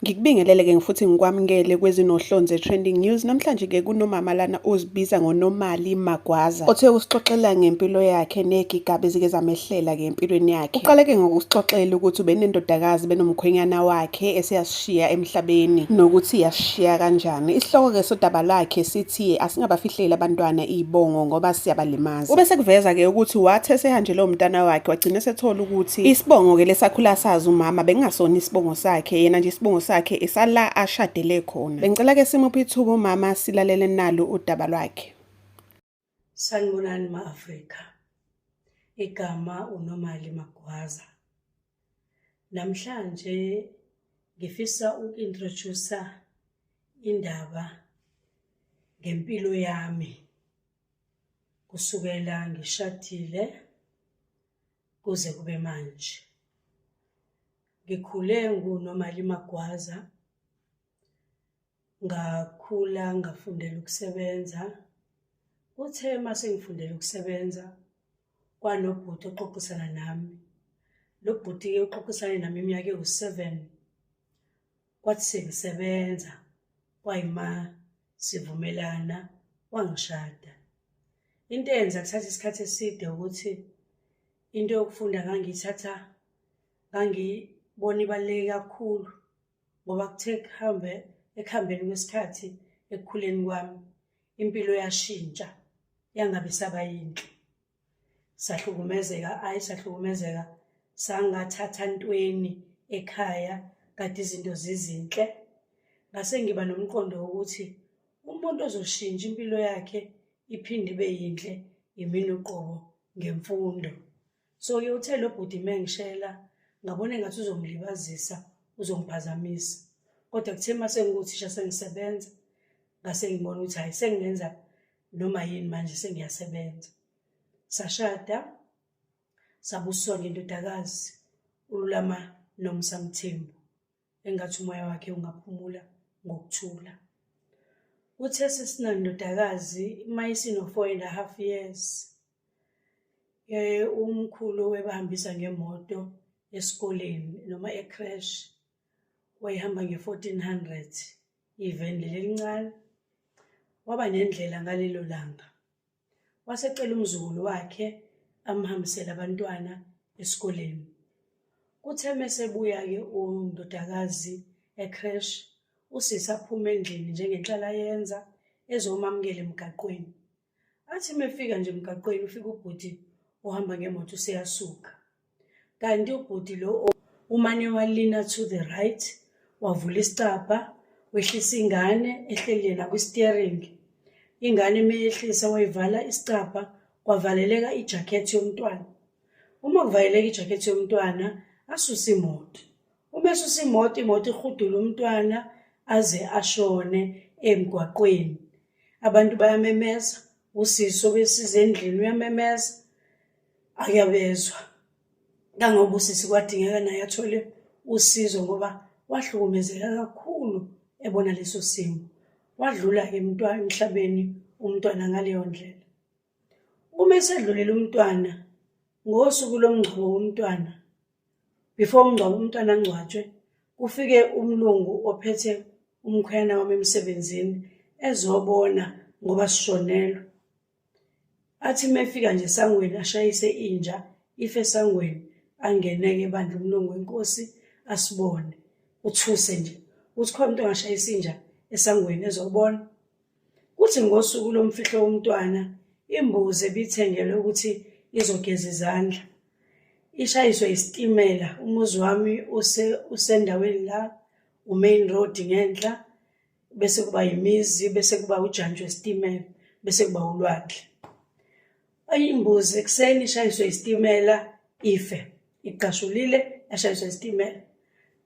Ngikubingelele-ke futhi ngikwamukele kwezinohlonze trending news. Namhlanje-ke kunomama lana ozibiza ngoNomali Magwaza othe usixoxela ngempilo yakhe negigaba ezike zamehlela-ke empilweni yakhe. Uqale-ke ngokusixoxela ukuthi ubenendodakazi benomkhwenyana wakhe eseyasishiya emhlabeni nokuthi yasishiya kanjani. Isihloko-ke sodaba lakhe sithi asingabafihleli abantwana iy'bongo ngoba siyabalimaza. Ubese kuveza-ke ukuthi wathi esehanjelwe umntana wakhe wagcina esethola ukuthi isibongo-ke lesakhula sazi umama bekungasona isibongo sakhe, yena nje isibongo sakhe esala ashadele khona. Bengicela-ke simuphe ithuba umama silalele nalo udaba lwakhe. Sanibonani ma-Afrika, igama uNomali Magwaza. Namhlanje ngifisa uku-introduce indaba ngempilo yami kusukela ngishadile kuze kube manje. Ngikhule nguNomali Magwaza, ngakhula ngafundela ukusebenza. Kuthe mase ngifundela ukusebenza kwanobhuti oxoxisana nami. Lo bhuti-ke uxoxisane nami iminyaka ewu-7. Kwathi sengisebenza kwayima sivumelana wangishada. Into eyenza kuthatha isikhathi eside ukuthi into yokufunda ngangiyithatha ngangibona ibaluleke kakhulu ngoba kuthe ekuhambeni kwesikhathi ekukhuleni kwami impilo yashintsha yangabe saba yinhle. Sahlukumezeka sangathatha ntweni ekhaya kade izinto zizinhle. Ngase ngiba nomqondo wokuthi umuntu ozoshintsha impilo yakhe iphinde ibe yinhle yimina uqobo ngemfundo. So uthe lo bhuti mengishela ngabona engathi uzongilibazisa, uzongiphazamisa. Kodwa kuthe mase nguthisha sengisebenza ngase ngibona ukuthi hayi sengenza noma yini manje sengiyasebenza. Sashada sabuswa ngendodakazi uLulama Nomsamthembu engathi umoya wakhe ungaphumula ngokuthula. Uthe sesinandodakazi mayisino 4.5 years. Umkhulu webahambisa ngemoto esikoleni noma ecrash wayihamba nge-1400 iveni leli elincane. Waba nendlela ngalelo langa. Wasecela umzukulu wakhe amhambisele abantwana esikoleni. Kuthe mesebuya-ke undodakazi ecrash, usisi aphuma endlini njengenhlala yenza ezomamukela emgaqweni. Athi mefika nje emgaqweni ufika ubhuti uhamba ngemoto useyasuka. Kanti ubhuti lo umane walina to the right, wavula isicabha, wehlisa ingane ehleli yena kwi-steering. Ingane meyehlisa wayivala isicabha, kwavaleleka ijakhethi yomntwana. Uma kuvaleleka ijakhethi yomntwana asusa imoto. Uma esusa imoto ihudula umntwana aze ashone emgwaqweni. Abantu bayamemeza, usisi obesiza endlini uyamemeza, akuyabezwa. Kangoba usisi kwadingeka naye athole usizo ngoba wahlukumezeka kakhulu ebona leso simo. Wadlula-ke emhlabeni umntwana ngaleyo ndlela. Uma esedlulela umntwana ngosuku lomngcwabo womntwana, before umntwana angcwatshwe, kufike umlungu ophethe umkhwenyana wami emsebenzini ezobona ngoba sishonelwe. Athi mefika nje esangweni ashayise inja ife esangweni, angeneke ebandla umlungu wenkosi asibone. Uthuse nje uthi khona umuntu angashayisa inja esangweni ezobona. Kuthi ngosuku lomfihlo womntwana imbuzi ebithengelwe ukuthi izogeza izandla ishayiswe isitimela. Umuzi wami usendaweni la umain road ngenhla, bese kuba yimizi, bese kuba ujantshi wesitimela, bese kuba ulwandle. Imbuzi ekuseni ishayiswe isitimela ife, iqashulile yashayiswa isitimela,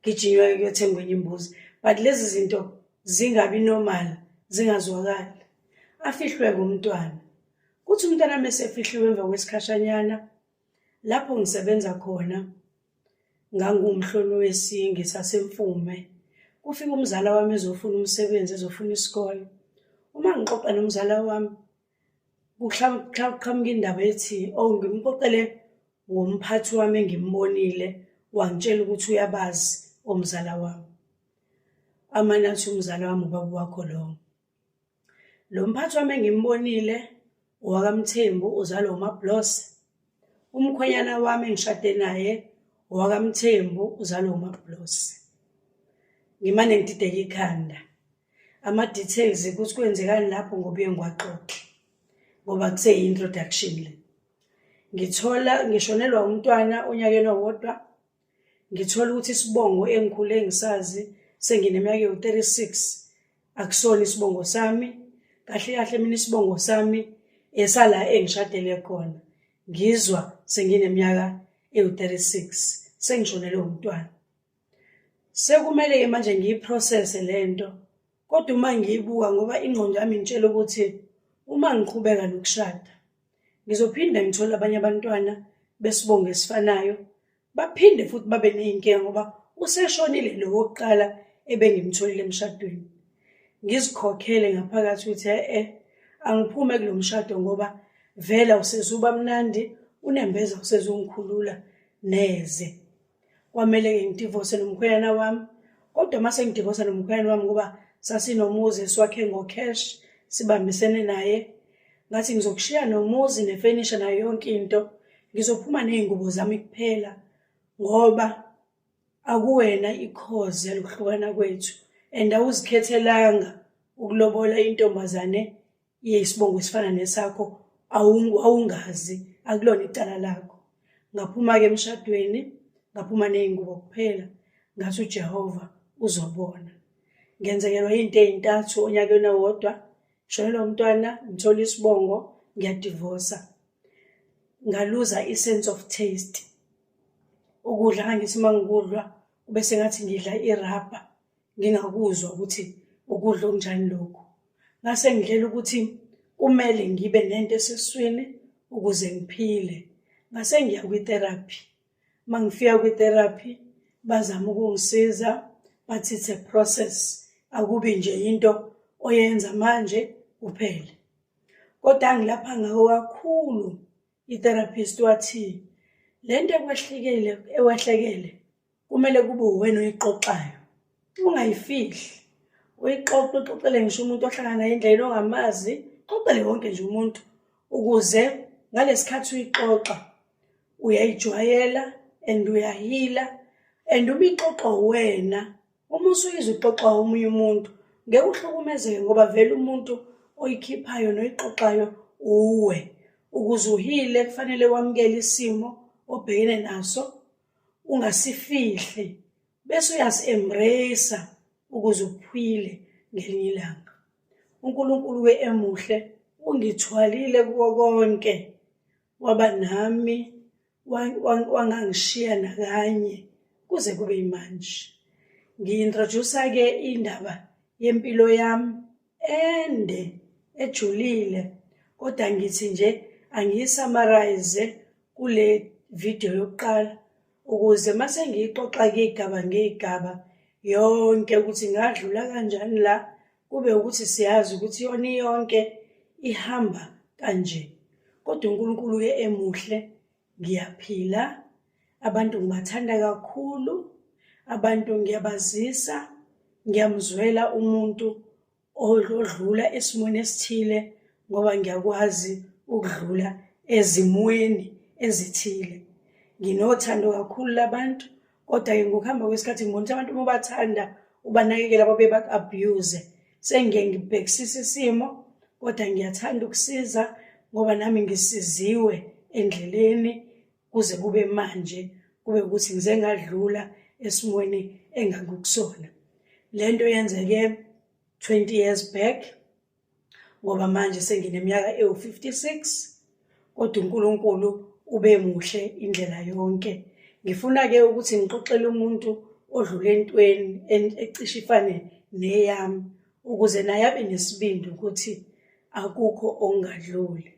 gijinywe kuyothengwa enye imbuzi. But lezi zinto zingabi normal, zingazwakali. Afihlwe-ke umntwana. Kuthi umntwana mesefihliwe emva kwesikhashanyana, lapho ngisebenza khona ngangumhloli wesingi sasemfume. Kufika umzala wami ezofuna umsebenzi, ezofuna isikole. Uma ngixoxa nomzala wami kuqhamuka indaba ethi ngimxoxele ngomphathi wami engimbonile wangitshela ukuthi uyabazi omzala wami. amanathi umzala wami ubaba wakho lo mphathi wami engimbonile owakaMthembu uzalwa uMablosi. Umkhwenyana wami engishade naye owakaMthembu uzalwa uMablosi. Ngimane ngidideka ikhanda ama-details ukuthi kwenzekani lapho ngobuye ngiwaxoxe ngoba kuse-introduction le. Ngishonelwa umntwana onyakeni owodwa. Ngithola ukuthi isibongo engikhule ngisazi sengineminyaka ewu-36 akusona isibongo sami. Kahle kahle mina isibongo sami esala engishadele khona. Ngizwa sengineminyaka ewu-36 sengishonelwe umntwana. Sekumele manje ngiyiprocess lento. Kodwa uma ngiyibuka ngoba ingqondo yami ngitshela ukuthi uma ngiqhubeka nokushada ngizophinda ngithola abanye abantwana besibongo esifanayo baphinde futhi babe ney'nkinga ngoba useshonile lo wokuqala ebengimtholile emshadweni. Ngizikhokhele ngaphakathi ukuthi angiphume kulo mshado ngoba vela usezuba mnandi unembeza usezungikhulula neze. Kwamele-ke ngidivorce nomkhwenyana wami, kodwa mase ngidivorce nomkhwenyana wami ngoba sasinomuzi esiwakhe ngo-cash sibambisene naye, ngathi ngizokushiya nomuzi nefenisha nayo yonke into, ngizophuma ney'ngubo zami kuphela ngoba akuwena ikhozi yalokuhlukana kwethu and awuzikhethelanga ukulobola intombazane yesibongo esifana nesakho awungazi, akulona icala lakho. Ngaphuma-ke emshadweni, ngaphuma ney'ngubo kuphela, ngathi uJehova uzobona. Ngenzekelwa into ey'ntathu onyakeni owodwa, ngishonelwa umntwana, ngithola isibongo, ngiyadivosa. Ngaluza i-sense of taste. Ukudla ngangithi uma ngikudla kube sengathi ngidla irabha, ngingakuzwa ukuthi ukudla okunjani lokhu. Ngase ngidlela ukuthi kumele ngibe nento esesiswini ukuze ngiphile. Ngase ngiya kwi-therapy. Uma ngifika kwi-therapy bazama ukungisiza, bathi it's a process, akubi nje into oyenza manje kuphela. Kodwa ngilapha ngako kakhulu i-therapist wathi lento ekwehlekele kumele kube uwena oyixoxayo, ungayifihli. Uxoxele ngisho umuntu ohlangana naye endleleni ongamazi, xoxele wonke nje umuntu ukuze ngalesikhathi uyixoxa uyayijwayela and uyahila. And uma ixoxa wena, uma usuyizwa uxoxa omunye umuntu ngeke uhlukumezeke ngoba vele umuntu oyikhiphayo noyixoxayo uwe. Ukuze uhile kufanele wamukele isimo obhekene naso, ungasifihli, bese uyasi-embrace ukuze uphile ngelinye ilanga. uNkulunkulu-ke emuhle ungithwalile kuko konke, waba nami wangangishiya nakanye kuze kube yimanje. Ngi-introduce-ke indaba yempilo yami ende ejulile, kodwa ngithi nje angiyi-summarize kule video yokuqala ukuze mase ngiyixoxa-ke igaba ngegaba yonke ukuthi ngadlula kanjani la, kube ukuthi siyazi ukuthi yona yonke ihamba kanje. Kodwa uNkulunkulu-ke emuhle, ngiyaphila, abantu ngibathanda kakhulu, abantu ngiyabazisa, ngiyamzwela umuntu odlula esimweni esithile ngoba ngiyakwazi ukudlula ezimweni ezithile. Nginothando kakhulu labantu, kodwa-ke ngokuhamba kwesikhathi ngibona ukuthi abantu uma ubathanda ubanakekela babe baku-abuse. Sengiye ngibhekisisa isimo, kodwa ngiyathanda ukusiza ngoba nami ngisiziwe endleleni kuze kube manje, kube ukuthi ngize ngadlula esimweni engangikusona. Lento yenzeke 20 years back ngoba manje sengineminyaka ewu-56, kodwa uNkulunkulu ube muhle indlela yonke. Ngifuna-ke ukuthi ngixoxele umuntu odlule entweni ecishe ifane neyami ukuze naye abe nesibindi ukuthi akukho ongadluli.